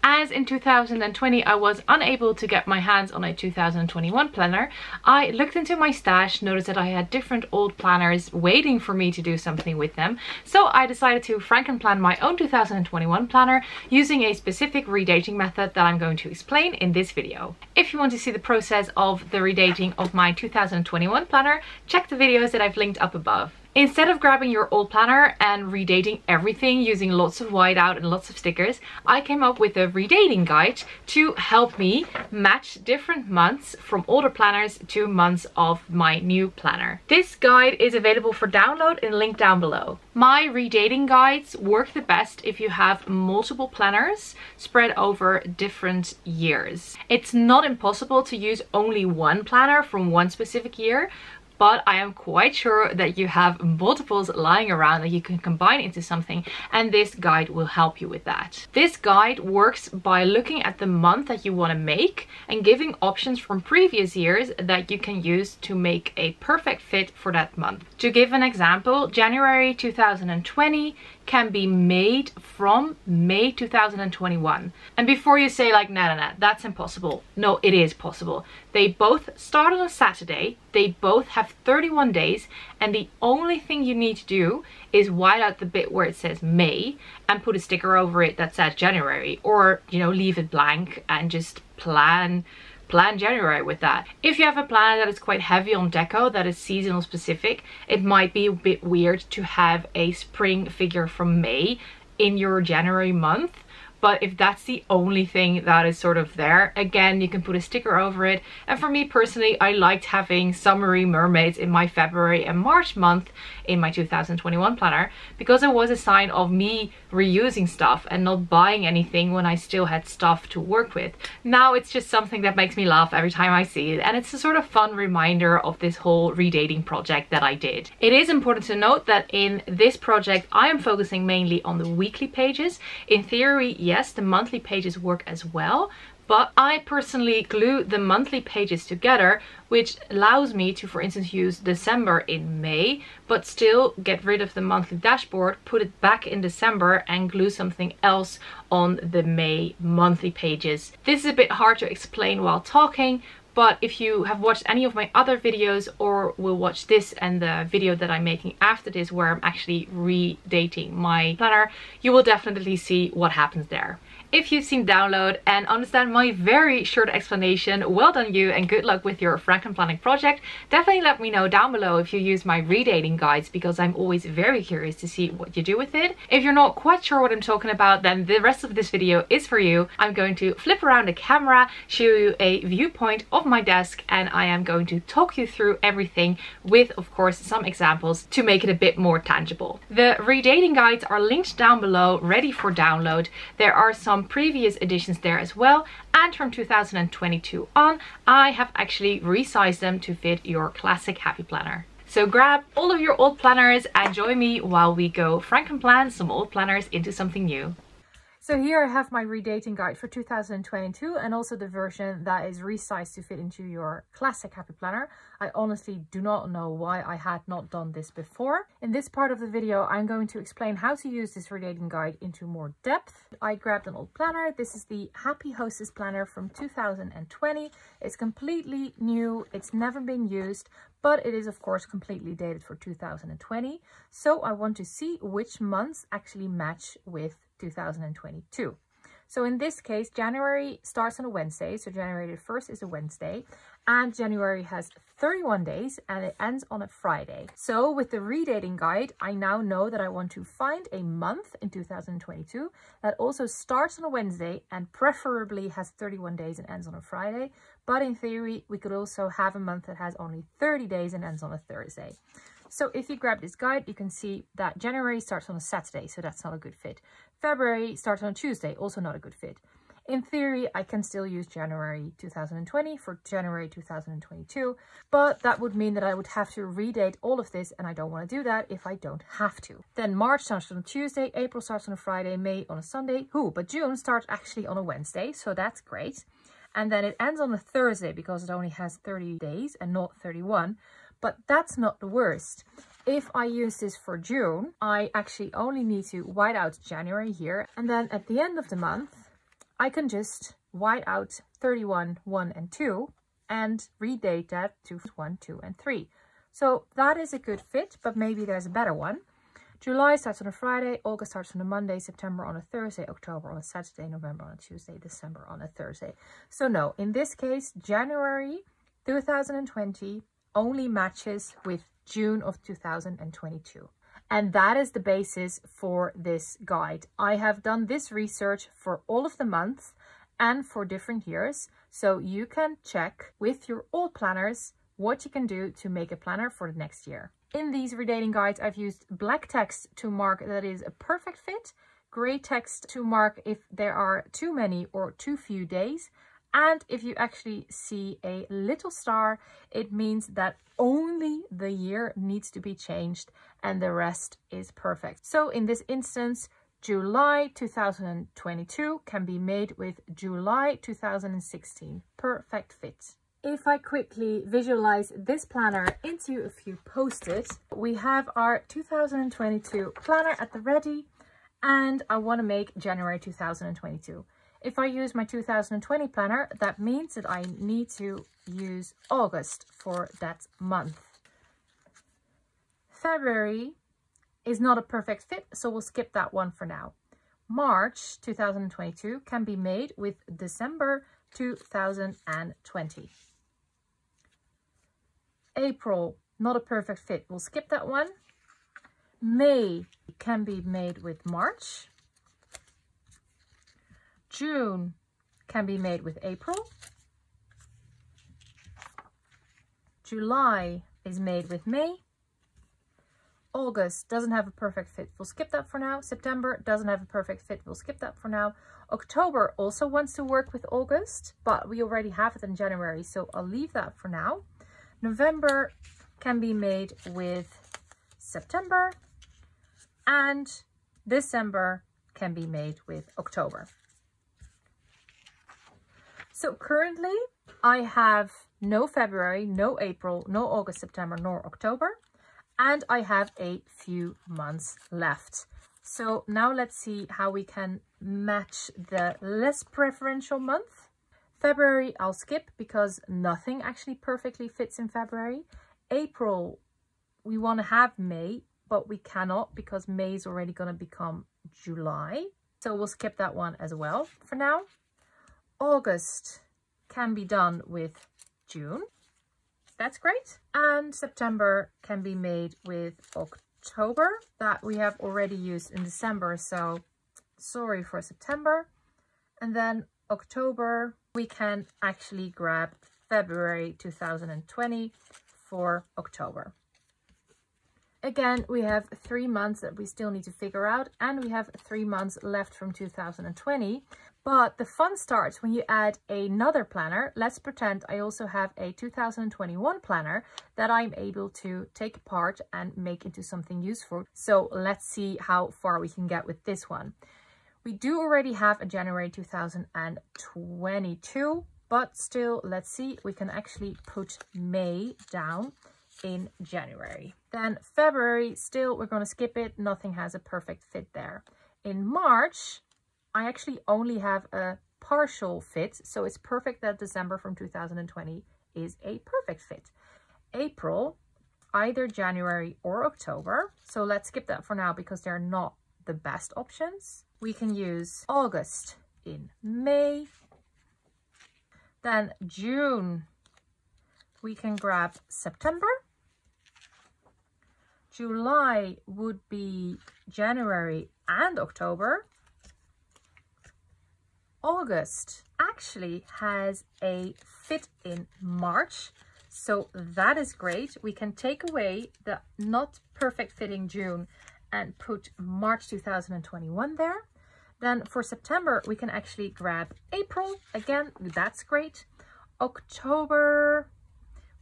As in 2020 I was unable to get my hands on a 2021 planner, I looked into my stash, noticed that I had different old planners waiting for me to do something with them, so I decided to frankenplan my own 2021 planner using a specific redating method that I'm going to explain in this video. If you want to see the process of the redating of my 2021 planner, check the videos that I've linked up above. Instead of grabbing your old planner and redating everything using lots of whiteout and lots of stickers, I came up with a redating guide to help me match different months from older planners to months of my new planner. This guide is available for download in the link down below. My redating guides work the best if you have multiple planners spread over different years. It's not impossible to use only one planner from one specific year, but I am quite sure that you have multiples lying around that you can combine into something, and this guide will help you with that. This guide works by looking at the month that you want to make and giving options from previous years that you can use to make a perfect fit for that month. To give an example, January 2020 can be made from May 2021. And before you say like, nah, that's impossible. No, it is possible. They both start on a Saturday, they both have 31 days, and the only thing you need to do is white out the bit where it says May and put a sticker over it that says January, or, you know, leave it blank and just plan January with that. If you have a planner that is quite heavy on deco, that is seasonal specific, it might be a bit weird to have a spring figure from May in your January month. But if that's the only thing that is sort of there, again, you can put a sticker over it. And for me personally, I liked having summery mermaids in my February and March month in my 2021 planner, because it was a sign of me reusing stuff and not buying anything when I still had stuff to work with. Now it's just something that makes me laugh every time I see it, and it's a sort of fun reminder of this whole redating project that I did. It is important to note that in this project I am focusing mainly on the weekly pages. In theory, yes, the monthly pages work as well, but I personally glue the monthly pages together, which allows me to, for instance, use December in May, but still get rid of the monthly dashboard, put it back in December and glue something else on the May monthly pages. This is a bit hard to explain while talking, but if you have watched any of my other videos or will watch this and the video that I'm making after this where I'm actually redating my planner, you will definitely see what happens there. If you've seen download and understand my very short explanation, well done you and good luck with your frankenplanning project. Definitely let me know down below if you use my redating guides, because I'm always very curious to see what you do with it. If you're not quite sure what I'm talking about, then the rest of this video is for you. I'm going to flip around the camera, show you a viewpoint of my desk, and I am going to talk you through everything with, of course, some examples to make it a bit more tangible. The redating guides are linked down below, ready for download. There are some previous editions there as well, and from 2022 on I have actually resized them to fit your classic happy planner. So grab all of your old planners and join me while we go frankenplan some old planners into something new. So here I have my redating guide for 2022 and also the version that is resized to fit into your classic happy planner. I honestly do not know why I had not done this before. In this part of the video, I'm going to explain how to use this redating guide into more depth. I grabbed an old planner. This is the Happy Hostess planner from 2020. It's completely new. It's never been used, but it is of course completely dated for 2020. So I want to see which months actually match with 2022. So in this case, January starts on a Wednesday, so January the 1st is a Wednesday, and January has 31 days and it ends on a Friday. So with the redating guide, I now know that I want to find a month in 2022 that also starts on a Wednesday and preferably has 31 days and ends on a Friday. But in theory, we could also have a month that has only 30 days and ends on a Thursday. So if you grab this guide, you can see that January starts on a Saturday, so that's not a good fit. February starts on a Tuesday, also not a good fit. In theory, I can still use January 2020 for January 2022, but that would mean that I would have to redate all of this, and I don't want to do that if I don't have to. Then March starts on a Tuesday, April starts on a Friday, May on a Sunday. But June starts actually on a Wednesday, so that's great. And then it ends on a Thursday because it only has 30 days and not 31. But that's not the worst. If I use this for June, I actually only need to white out January here. And then at the end of the month, I can just white out 31, 1 and 2 and redate that to 1, 2 and 3. So that is a good fit, but maybe there's a better one. July starts on a Friday, August starts on a Monday, September on a Thursday, October on a Saturday, November on a Tuesday, December on a Thursday. So no, in this case, January 2020 only matches with June of 2022. And that is the basis for this guide. I have done this research for all of the months and for different years. So you can check with your old planners what you can do to make a planner for the next year. In these redating guides, I've used black text to mark that is a perfect fit, gray text to mark if there are too many or too few days, and if you actually see a little star, it means that only the year needs to be changed and the rest is perfect. So in this instance, July 2022 can be made with July 2016. Perfect fit. If I quickly visualize this planner into a few post-its, we have our 2022 planner at the ready, and I want to make January 2022. If I use my 2020 planner, that means that I need to use August for that month. February is not a perfect fit, so we'll skip that one for now. March 2022 can be made with December 2020. April, not a perfect fit. We'll skip that one. May can be made with March. June can be made with April. July is made with May. August doesn't have a perfect fit. We'll skip that for now. September doesn't have a perfect fit. We'll skip that for now. October also wants to work with August, but we already have it in January, so I'll leave that for now. November can be made with September, and December can be made with October. So currently I have no February, no April, no August, September, nor October, and I have a few months left. So now let's see how we can match the less preferential month. February I'll skip because nothing actually perfectly fits in February. April, we want to have May, but we cannot because May is already going to become July. So we'll skip that one as well for now. August can be done with June. That's great. And September can be made with October. That we have already used in December, so sorry for September. And then October, we can actually grab February 2020 for October. Again, we have 3 months that we still need to figure out, and we have 3 months left from 2020. But the fun starts when you add another planner. Let's pretend I also have a 2021 planner that I'm able to take apart and make into something useful. So let's see how far we can get with this one. We do already have a January 2022, but still, let's see, we can actually put May down in January. Then February, still, we're going to skip it. Nothing has a perfect fit there. In March, I actually only have a partial fit, so it's perfect that December from 2020 is a perfect fit. April, either January or October. So let's skip that for now because they're not the best options. We can use August in May. Then June, we can grab September. July would be January and October. August actually has a fit in March, so that is great. We can take away the not perfect fitting June and put March 2021 there. Then for September, we can actually grab April. Again, that's great. October,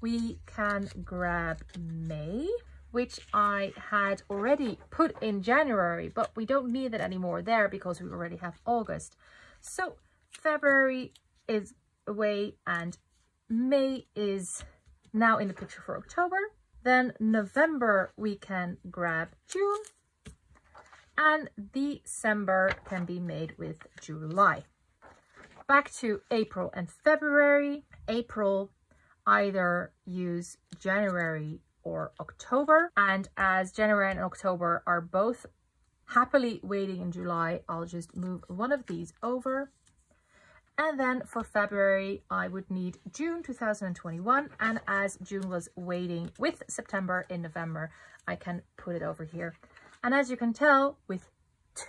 we can grab May, which I had already put in January, but we don't need it anymore there because we already have August. So February is away and May is now in the picture for October. Then November, we can grab June, and December can be made with July. back to April and February. April, either use January or October. And as January and October are both happily waiting in July, I'll just move one of these over. And then for February, I would need June 2021. And as June was waiting with September in November, I can put it over here. And as you can tell, with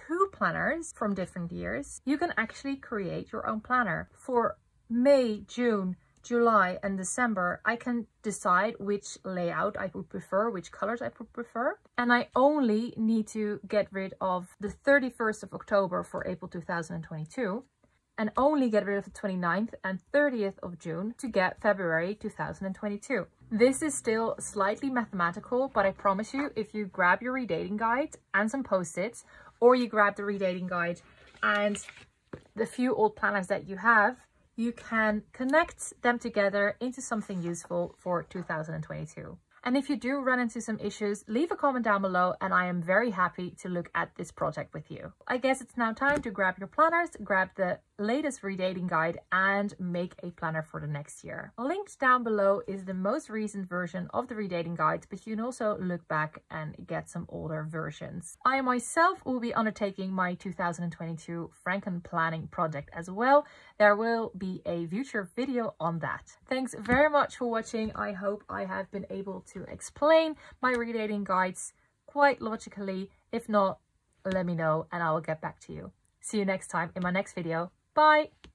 2 planners from different years, you can actually create your own planner. For May, June, July and December, I can decide which layout I would prefer, which colors I would prefer. And I only need to get rid of the 31st of October for April 2022. And only get rid of the 29th and 30th of June to get February 2022. This is still slightly mathematical, but I promise you, if you grab your redating guide and some post-its, or you grab the redating guide and the few old planners that you have, you can connect them together into something useful for 2022. And if you do run into some issues, leave a comment down below and I am very happy to look at this project with you. I guess it's now time to grab your planners, grab the latest redating guide and make a planner for the next year. Linked down below is the most recent version of the redating guide, but you can also look back and get some older versions. I myself will be undertaking my 2022 Franken planning project as well. There will be a future video on that. Thanks very much for watching. I hope I have been able to explain my redating guides quite logically. If not, let me know and I will get back to you. See you next time in my next video. Bye!